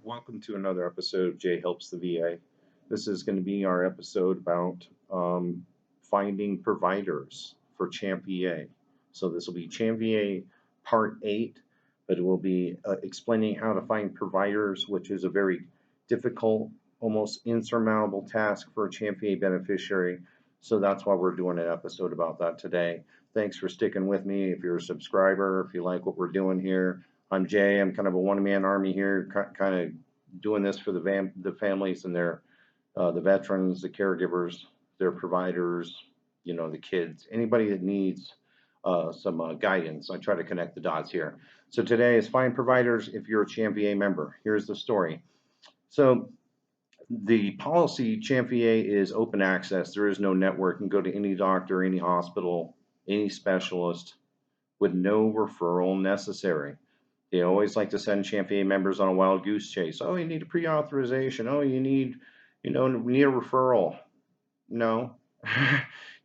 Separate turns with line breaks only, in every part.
Welcome to another episode of Jay Helps the VA. This is going to be our episode about finding providers for CHAMPVA. So this will be CHAMPVA Part 8, but it will be explaining how to find providers, which is a very difficult, almost insurmountable task for a CHAMPVA beneficiary. So that's why we're doing an episode about that today. Thanks for sticking with me. If you're a subscriber, if you like what we're doing here, I'm Jay. I'm kind of a one-man army here, kind of doing this for the families and the veterans, the caregivers, their providers, the kids, anybody that needs some guidance. I try to connect the dots here. So today is find providers if you're a CHAMPVA member. Here's the story. So the policy CHAMPVA is open access. There is no network. You can go to any doctor, any hospital, any specialist with no referral necessary. They always like to send CHAMPVA members on a wild goose chase. Oh, you need a pre-authorization. Oh, you need a referral. No,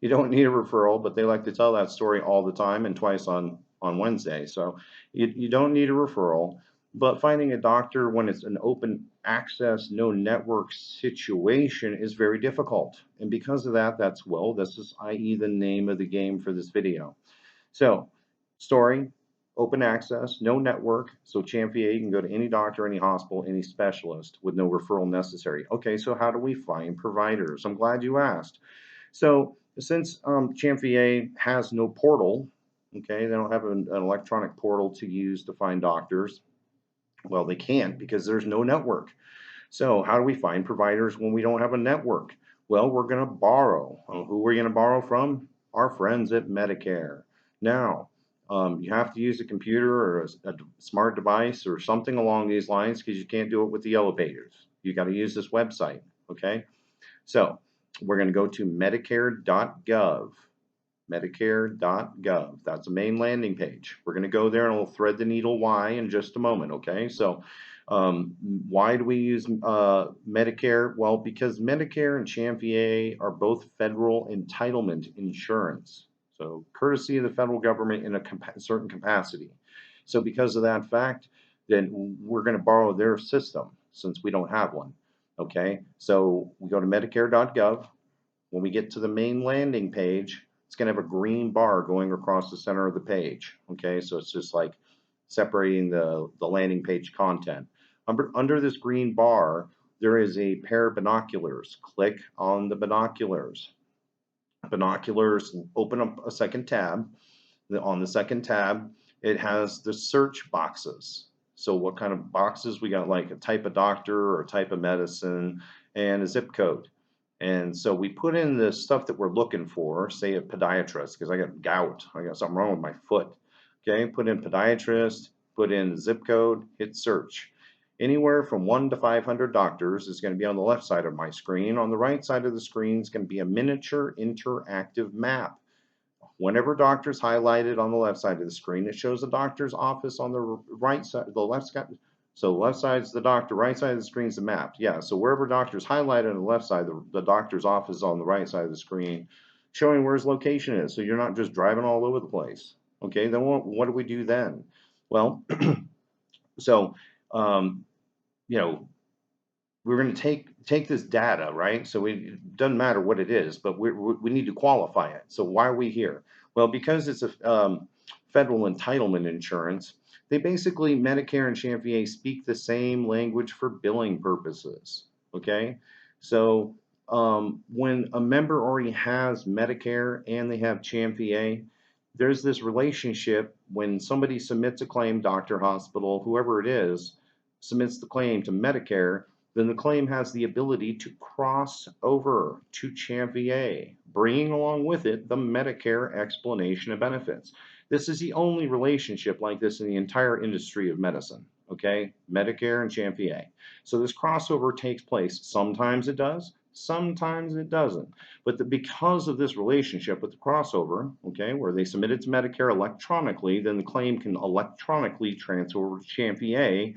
you don't need a referral, but they like to tell that story all the time and twice on Wednesday. So you don't need a referral, but finding a doctor when it's an open access, no network situation is very difficult. And because of that, this is i.e. the name of the game for this video. So, story, open access, no network. So CHAMPVA, you can go to any doctor, any hospital, any specialist with no referral necessary. Okay, so how do we find providers? I'm glad you asked. So since CHAMPVA has no portal, okay, they don't have an electronic portal to use to find doctors. Well, they can't because there's no network. So how do we find providers when we don't have a network? Well, we're going to borrow. Who are we going to borrow from? Our friends at Medicare. Now, you have to use a computer or a smart device or something along these lines because you can't do it with the elevators. You got to use this website, okay? So we're going to go to medicare.gov. Medicare.gov. That's the main landing page. We're going to go there and we'll thread the needle why in just a moment, okay? So why do we use Medicare? Well, because Medicare and CHAMPVA are both federal entitlement insurance. So courtesy of the federal government in a certain capacity. So because of that fact, then we're going to borrow their system since we don't have one. Okay, so we go to medicare.gov. When we get to the main landing page, it's going to have a green bar going across the center of the page. Okay, so it's just like separating the landing page content. Under this green bar, there is a pair of binoculars. Click on the binoculars. Binoculars open up a second tab. On the second tab, it has the search boxes. So what kind of boxes? We got like a type of doctor or a type of medicine and a zip code. And so we put in the stuff that we're looking for, say a podiatrist, because I got gout, I got something wrong with my foot. Okay, put in podiatrist, put in zip code, hit search. Anywhere from 1 to 500 doctors is going to be on the left side of my screen. On the right side of the screen is going to be a miniature interactive map. Whenever doctor's highlighted on the left side of the screen, it shows the doctor's office on the right side, the left side. So left side's the doctor, right side of the screen's the map. Yeah, so wherever doctor's highlighted on the left side, the doctor's office is on the right side of the screen, showing where his location is. So you're not just driving all over the place. Okay, then what do we do then? Well, so you know, we're going to take this data, right? So it doesn't matter what it is, but we need to qualify it. So why are we here? Well, because it's a federal entitlement insurance, they basically, Medicare and CHAMPVA speak the same language for billing purposes, okay? So when a member already has Medicare and they have CHAMPVA, there's this relationship when somebody submits a claim, doctor, hospital, whoever it is, submits the claim to Medicare, then the claim has the ability to cross over to CHAMPVA, bringing along with it the Medicare explanation of benefits. This is the only relationship like this in the entire industry of medicine, okay? Medicare and CHAMPVA. So this crossover takes place. Sometimes it does, sometimes it doesn't. But because of this relationship with the crossover, okay, where they submit it to Medicare electronically, then the claim can electronically transfer over to CHAMPVA.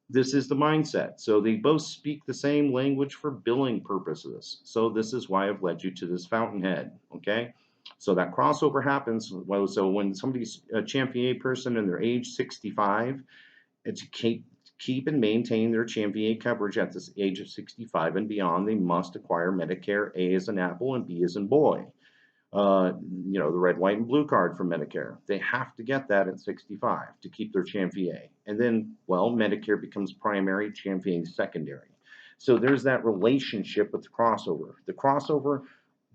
This is the mindset. So they both speak the same language for billing purposes. So this is why I've led you to this fountainhead, okay? So that crossover happens. So when somebody's a CHAMPVA person and they're age 65, it's keep and maintain their CHAMPVA coverage at the age of 65 and beyond, they must acquire Medicare A as in apple and B as in boy. The red, white, and blue card from Medicare. They have to get that at 65 to keep their CHAMPVA. And then, well, Medicare becomes primary, CHAMPVA secondary. So there's that relationship with the crossover. The crossover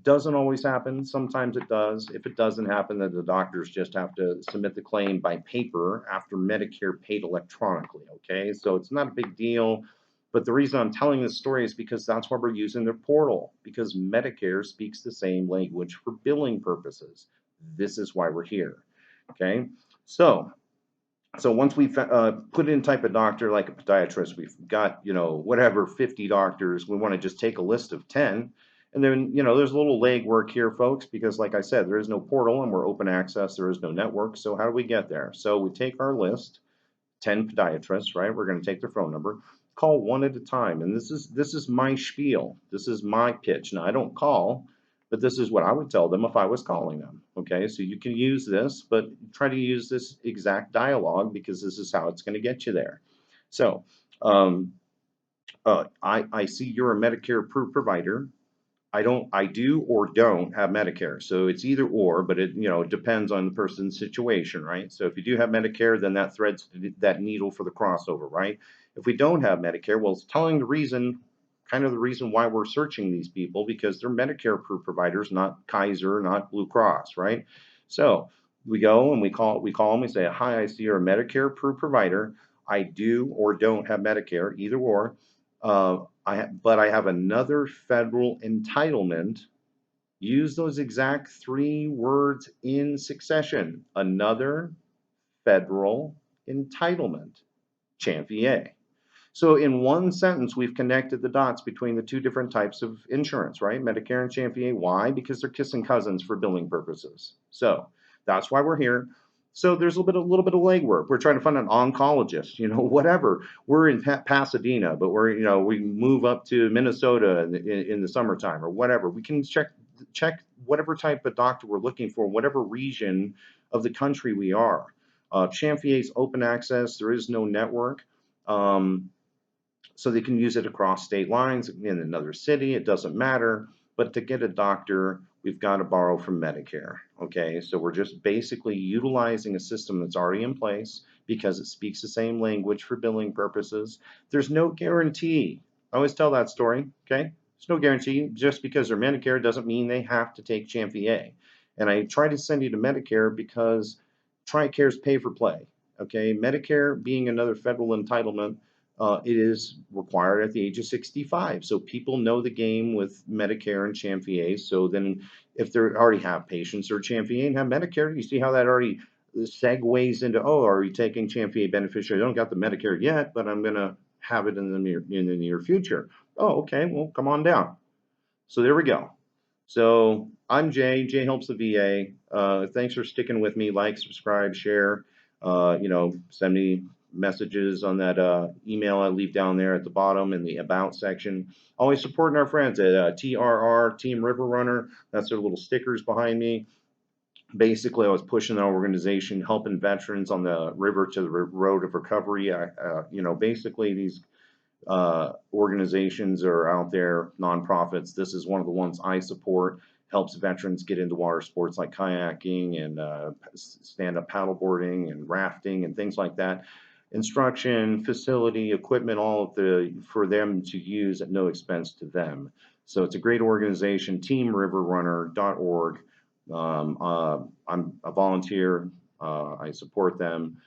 doesn't always happen. Sometimes it does. If it doesn't happen, then the doctors just have to submit the claim by paper after Medicare paid electronically. Okay, so it's not a big deal. But the reason I'm telling this story is because that's why we're using their portal, because Medicare speaks the same language for billing purposes. This is why we're here. Okay, so once we've put in type of doctor like a podiatrist, we've got, whatever, 50 doctors. We want to just take a list of 10. And then, there's a little legwork here, folks, because like I said, there is no portal and we're open access. There is no network. So how do we get there? So we take our list, 10 podiatrists, right? We're going to take their phone number, call one at a time. And this is my spiel. This is my pitch. Now, I don't call, but this is what I would tell them if I was calling them. Okay, so you can use this, but try to use this exact dialogue because this is how it's going to get you there. So I see you're a Medicare approved provider. I do or don't have Medicare. So it's either or, but it depends on the person's situation, right? So if you do have Medicare, then that threads that needle for the crossover, right? If we don't have Medicare, well, it's telling the reason, kind of the reason why we're searching these people, because they're Medicare approved providers, not Kaiser, not Blue Cross, right? So we go and we call them, we say, hi, I see you're a Medicare approved provider. I do or don't have Medicare, either or. But I have another federal entitlement. Use those exact 3 words in succession. Another federal entitlement, CHAMPVA. So in one sentence, we've connected the dots between the 2 different types of insurance, right? Medicare and CHAMPVA. Why? Because they're kissing cousins for billing purposes. So that's why we're here. So there's a little bit of legwork. We're trying to find an oncologist, whatever. We're in Pasadena, but we move up to Minnesota in the summertime or whatever. We can check whatever type of doctor we're looking for, whatever region of the country we are. CHAMPVA is open access. There is no network. So they can use it across state lines in another city. It doesn't matter. But to get a doctor, we've got to borrow from Medicare. Okay, so we're just basically utilizing a system that's already in place because it speaks the same language for billing purposes. There's no guarantee. I always tell that story. Okay, there's no guarantee. Just because they're Medicare doesn't mean they have to take CHAMPVA. And I try to send you to Medicare because TRICARE is pay for play. Okay, Medicare being another federal entitlement. It is required at the age of 65. So people know the game with Medicare and CHAMPVA. So then if they already have patients or CHAMPVA and have Medicare, you see how that already segues into, oh, are you taking CHAMPVA beneficiary? I don't got the Medicare yet, but I'm going to have it in the near future. Oh, okay, well, come on down. So there we go. So I'm Jay. Jay helps the VA. Thanks for sticking with me. Like, subscribe, share. Send me messages on that email I leave down there at the bottom in the About section. Always supporting our friends at TRR, Team River Runner. That's their little stickers behind me. Basically, I was pushing our organization, helping veterans on the river to the road of recovery. Basically these organizations are out there, nonprofits. This is one of the ones I support. Helps veterans get into water sports like kayaking and stand-up paddleboarding and rafting and things like that. Instruction, facility, equipment, all of for them to use at no expense to them. So it's a great organization, teamriverrunner.org. I'm a volunteer. I support them.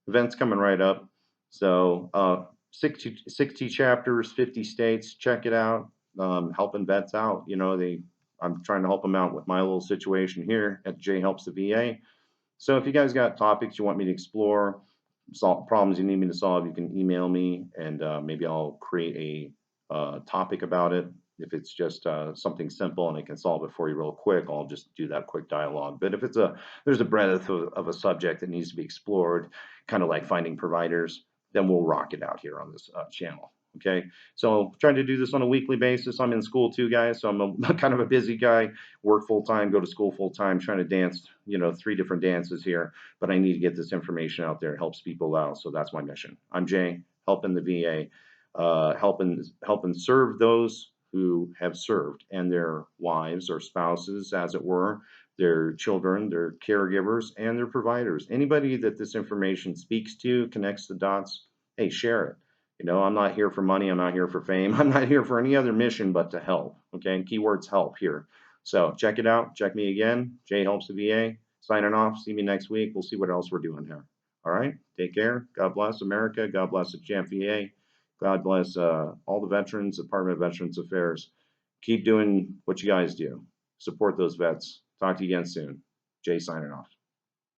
Events coming right up. So 60 chapters, 50 states. Check it out. Helping vets out. I'm trying to help them out with my little situation here at Jay Helps the VA. So if you guys got topics you want me to explore, problems you need me to solve, you can email me and maybe I'll create a topic about it. If it's just something simple and I can solve it for you real quick, I'll just do that quick dialogue. But if there's a breadth of a subject that needs to be explored, kind of like finding providers, then we'll rock it out here on this channel. Okay, so trying to do this on a weekly basis. I'm in school too, guys, so I'm kind of a busy guy. Work full time, go to school full time, trying to dance, 3 different dances here. But I need to get this information out there. It helps people out, so that's my mission. I'm Jay. helping the VA, helping serve those who have served and their wives or spouses, as it were, their children, their caregivers, and their providers. Anybody that this information speaks to, connects the dots, hey, share it. You know, I'm not here for money. I'm not here for fame. I'm not here for any other mission but to help. Okay, and keywords help here. So check it out. Check me again. Jay helps the VA. Signing off. See me next week. We'll see what else we're doing here. All right. Take care. God bless America. God bless the Champ VA. God bless all the veterans, Department of Veterans Affairs. Keep doing what you guys do. Support those vets. Talk to you again soon. Jay signing off.